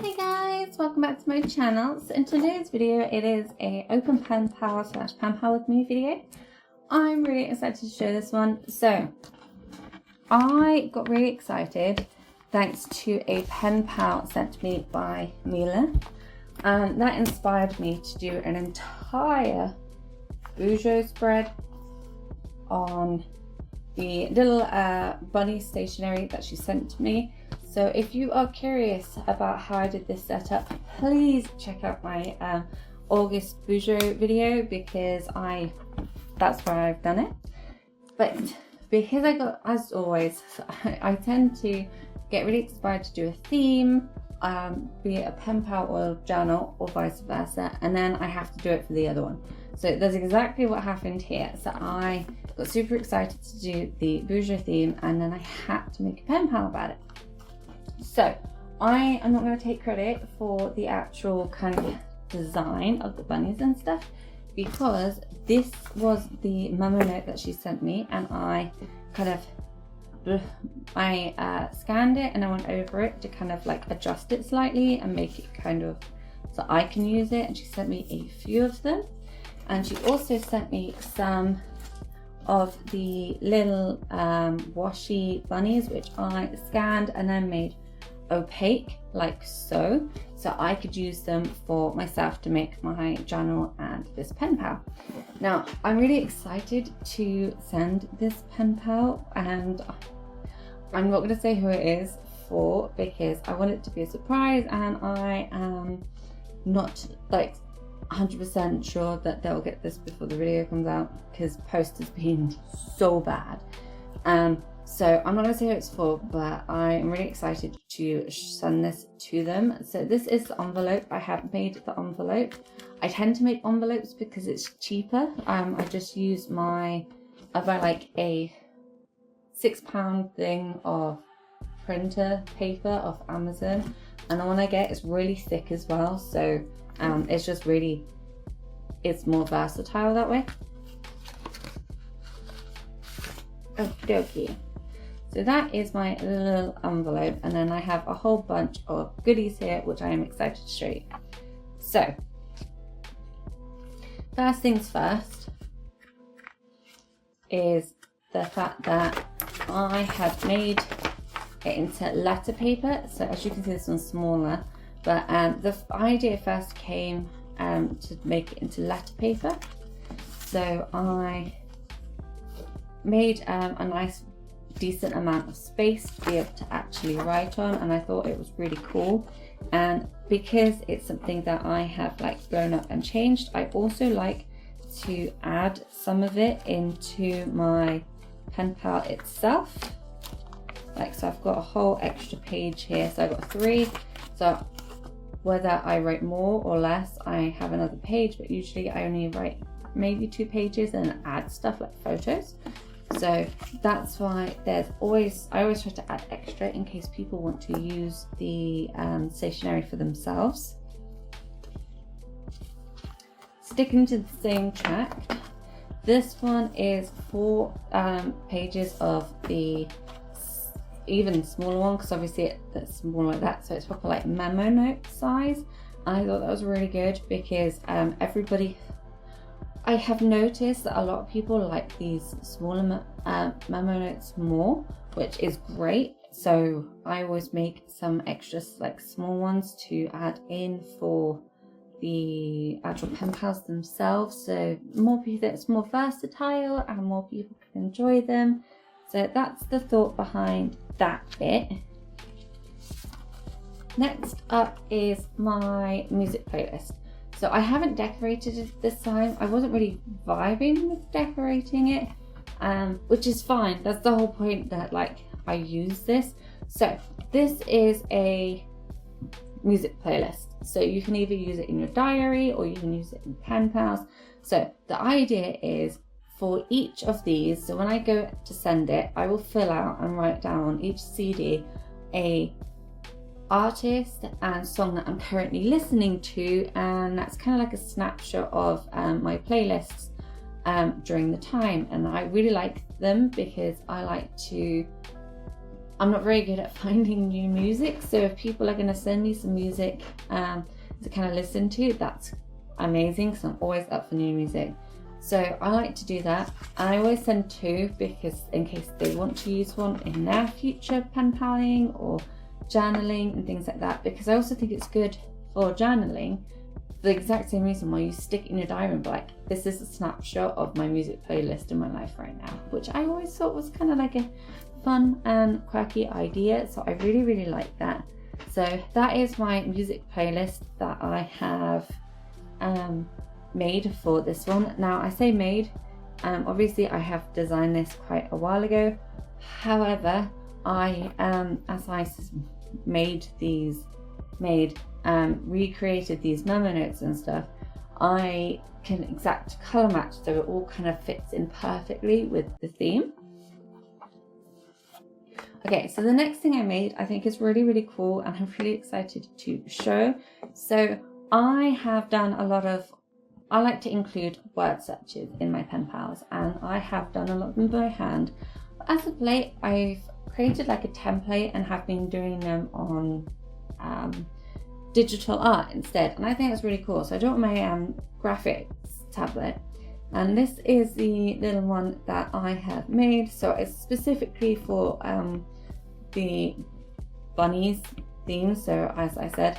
Hey guys, welcome back to my channel. So in today's video, it is a open pen pal / pen pal with me video. I'm really excited to show this one. So I got really excited thanks to a pen pal sent to me by Mila, and that inspired me to do an entire Bujo spread on the little bunny stationery that she sent to me. So if you are curious about how I did this setup, please check out my August Bujo video, because that's where I've done it. But because I got, as always, I tend to get really inspired to do a theme, be it a pen pal or a journal or vice versa, and then I have to do it for the other one. So that's exactly what happened here. So I got super excited to do the Bujo theme, and then I had to make a pen pal about it. So I am not going to take credit for the actual kind of design of the bunnies and stuff, because this was the memo note that she sent me, and I scanned it and I went over it to kind of like adjust it slightly and make it kind of so I can use it. And she sent me a few of them, and she also sent me some of the little washi bunnies, which I scanned and then made opaque like so I could use them for myself to make my journal and this pen pal. Now I'm really excited to send this pen pal, and I'm not going to say who it is for because I want it to be a surprise, and I am not like 100% sure that they'll get this before the video comes out, because post has been so bad. So I'm not going to say who it's for, but I'm really excited to send this to them. So this is the envelope. I have made the envelope. I tend to make envelopes because it's cheaper. I just use I buy like a £6 thing of printer paper off Amazon, and the one I get is really thick as well. So it's just really, it's more versatile that way. Okie dokie. So that is my little envelope, and then I have a whole bunch of goodies here which I am excited to show you. So first things first is the fact that I have made it into letter paper. So as you can see, this one's smaller, but the idea first came to make it into letter paper. So I made a nice decent amount of space to be able to actually write on, and I thought it was really cool. And because it's something that I have like blown up and changed, I also like to add some of it into my pen pal itself. Like, so I've got a whole extra page here, so I've got 3. So whether I write more or less, I have another page, but usually I only write maybe 2 pages and add stuff like photos. So that's why I always try to add extra in case people want to use the stationery for themselves. Sticking to the same track, this one is 4 pages of the even smaller one, because obviously it's smaller like that, so it's proper like memo note size. And I thought that was really good because I have noticed that a lot of people like these smaller memo notes more, which is great. So I always make some extras like small ones to add in for the actual pen pals themselves, so more people, it's more versatile and more people can enjoy them. So that's the thought behind that bit. Next up is my music playlist. So I haven't decorated it this time. I wasn't really vibing with decorating it, which is fine. That's the whole point, that like I use this. So this is a music playlist. So you can either use it in your diary or you can use it in pen pals. So the idea is for each of these, so when I go to send it, I will fill out and write down on each CD a artist and song that I'm currently listening to, and that's kind of like a snapshot of my playlists during the time. And I really like them because I like to I'm not very good at finding new music, so if people are going to send me some music to kind of listen to, that's amazing, because I'm always up for new music. So I like to do that. I always send 2, because in case they want to use one in their future pen paling or journaling and things like that, because I also think it's good for journaling. The exact same reason why you stick it in your diary and be like, this is a snapshot of my music playlist in my life right now, which I always thought was kind of like a fun and quirky idea. So I really, really like that. So that is my music playlist that I have made for this one. Now I say made, obviously I have designed this quite a while ago. However, I as I recreated these memo notes and stuff, I can exact color match so it all kind of fits in perfectly with the theme. Okay, so the next thing I made I think is really, really cool, and I'm really excited to show. So I have done a lot of, I like to include word searches in my pen pals, and I have done a lot of them by hand. But as of late, I've created like a template and have been doing them on digital art instead, and I think it's really cool. So I do it on my graphics tablet, and this is the little one that I have made. So it's specifically for the bunnies theme. So as I said,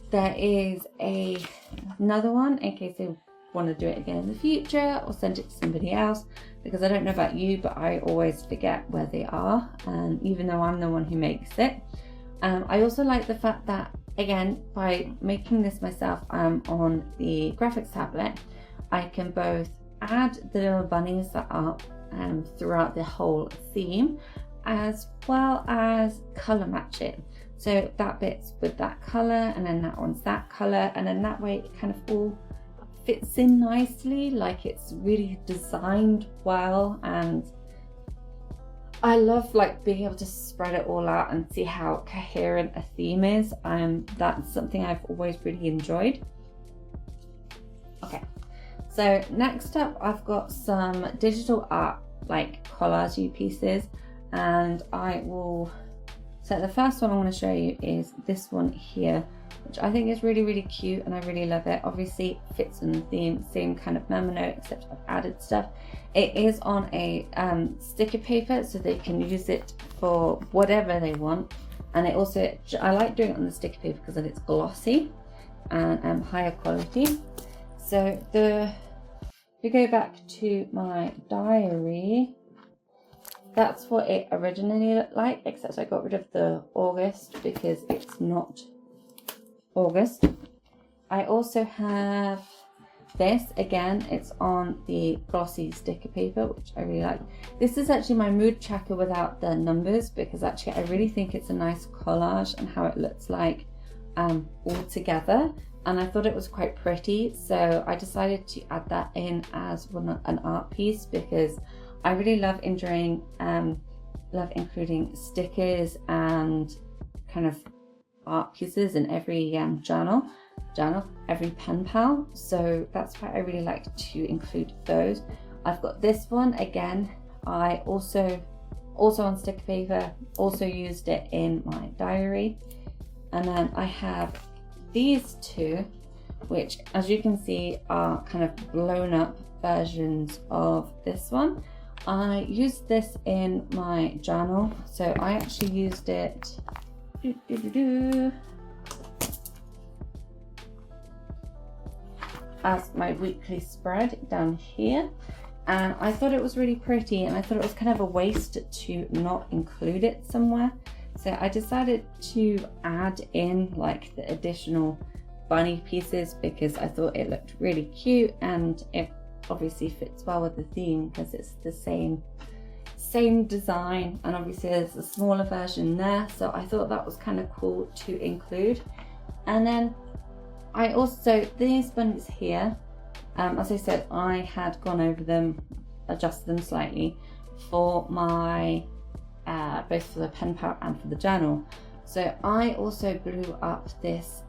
there is another one in case they want to do it again in the future or send it to somebody else, because I don't know about you, but I always forget where they are, and even though I'm the one who makes it. I also like the fact that, again, by making this myself on the graphics tablet, I can both add the little bunnies that are throughout the whole theme, as well as color match it. So that bit's with that color, and then that one's that color, and then that way it kind of all fits in nicely, like it's really designed well. And I love like being able to spread it all out and see how coherent a theme is. That's something I've always really enjoyed. Okay, so next up I've got some digital art, like collage pieces, and so the first one I want to show you is this one here, which I think is really, really cute, and I really love it. Obviously it fits in the theme, same kind of memo note, except I've added stuff. It is on a sticker paper, so they can use it for whatever they want. And it also, I like doing it on the sticker paper because it's glossy and higher quality. So if we go back to my diary, that's what it originally looked like, except I got rid of the August because it's not August. I also have this, again, it's on the glossy sticker paper, which I really like. This is actually my mood tracker without the numbers, because actually I really think it's a nice collage and how it looks like all together, and I thought it was quite pretty, so I decided to add that in as an art piece, because I really love including stickers and kind of art pieces in every every pen pal. So that's why I really like to include those. I've got this one again. I also on sticker paper, also used it in my diary. And then I have these two, which as you can see are kind of blown up versions of this one. I used this in my journal, so I actually used it as my weekly spread down here, and I thought it was really pretty, and I thought it was kind of a waste to not include it somewhere, so I decided to add in like the additional bunny pieces because I thought it looked really cute, and it obviously fits well with the theme because it's the same design, and obviously there's a smaller version there, so I thought that was kind of cool to include. And then I also, these bunnies here, as I said, I had gone over them, adjusted them slightly for my both for the pen pal and for the journal. So I also blew up this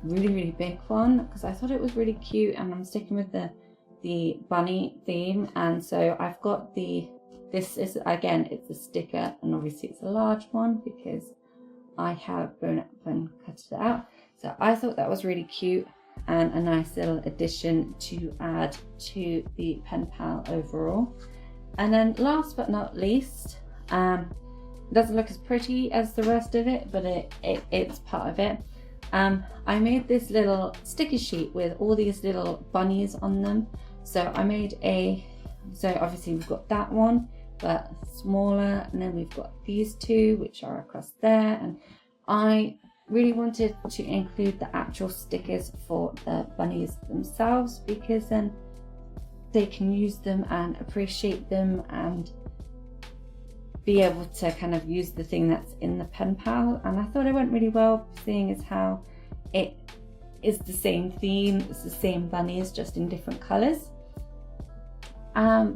really, really big one because I thought it was really cute, and I'm sticking with the bunny theme, and so I've got the this is, again, it's a sticker, and obviously it's a large one because I have blown it up and cut it out. So I thought that was really cute and a nice little addition to add to the pen pal overall. And then last but not least, doesn't look as pretty as the rest of it, but it's part of it. I made this little sticky sheet with all these little bunnies on them. So I made so obviously we've got that one, but smaller, and then we've got these two, which are across there. And I really wanted to include the actual stickers for the bunnies themselves, because then they can use them and appreciate them and be able to kind of use the thing that's in the pen pal. And I thought it went really well, seeing as how it is the same theme, it's the same bunnies, just in different colors.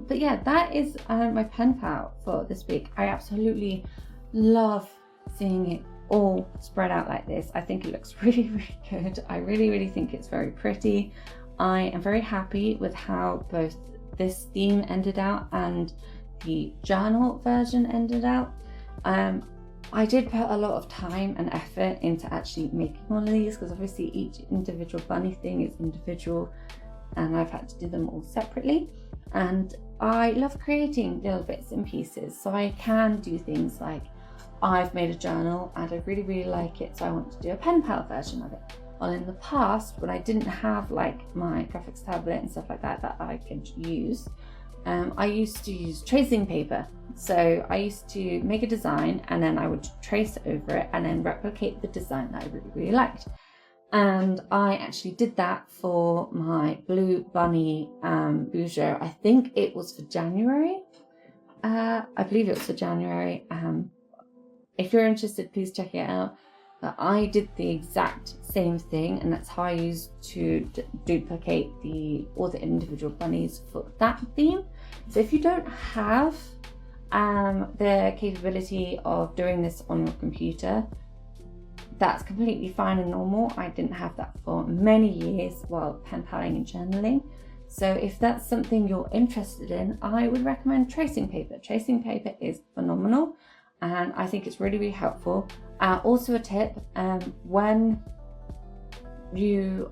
But yeah, that is my pen pal for this week. I absolutely love seeing it all spread out like this. I think it looks really, really good. I really think it's very pretty. I am very happy with how both this theme ended out and the journal version ended out. I did put a lot of time and effort into actually making all of these, because obviously each individual bunny thing is individual and I've had to do them all separately. And I love creating little bits and pieces, so I can do things like, I've made a journal and I really like it, so I want to do a pen pal version of it. Well, in the past, when I didn't have like my graphics tablet and stuff like that I could use, I used to use tracing paper. So I used to make a design and then I would trace over it and then replicate the design that I really liked. And I actually did that for my blue bunny Bouger. I think it was for January. I believe it was for January. If you're interested, please check it out. But I did the exact same thing, and that's how I used to duplicate all the individual bunnies for that theme. So if you don't have the capability of doing this on your computer, that's completely fine and normal. I didn't have that for many years while pen paling and journaling. So if that's something you're interested in, I would recommend tracing paper. Tracing paper is phenomenal, and I think it's really helpful. Also a tip, when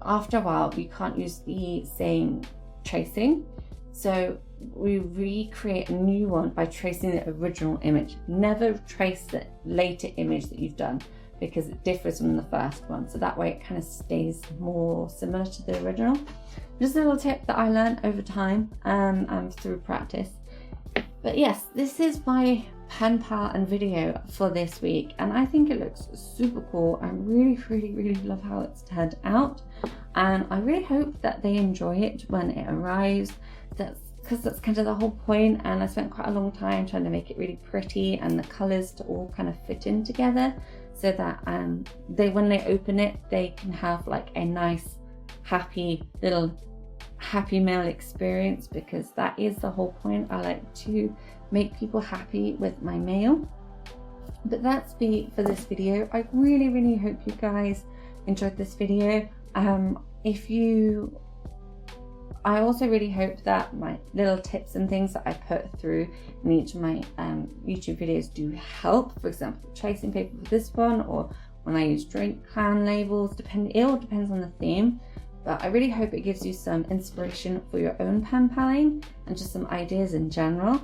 after a while, you can't use the same tracing. So we recreate a new one by tracing the original image. Never trace the later image that you've done, because it differs from the first one. So that way it kind of stays more similar to the original. Just a little tip that I learned over time through practice. But yes, this is my pen pal and video for this week, and I think it looks super cool. I really love how it's turned out, and I really hope that they enjoy it when it arrives. Because that's kind of the whole point, and I spent quite a long time trying to make it really pretty and the colors to all kind of fit in together, so that when they open it, they can have like a nice happy mail experience, because that is the whole point. I like to make people happy with my mail. But that's for this video. I really hope you guys enjoyed this video. I also really hope that my little tips and things that I put through in each of my YouTube videos do help. For example, tracing paper for this one, or when I use drink can labels, it all depends on the theme. But I really hope it gives you some inspiration for your own pen paling and just some ideas in general.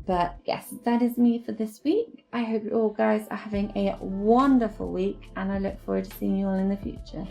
But yes, that is me for this week. I hope you all guys are having a wonderful week, and I look forward to seeing you all in the future.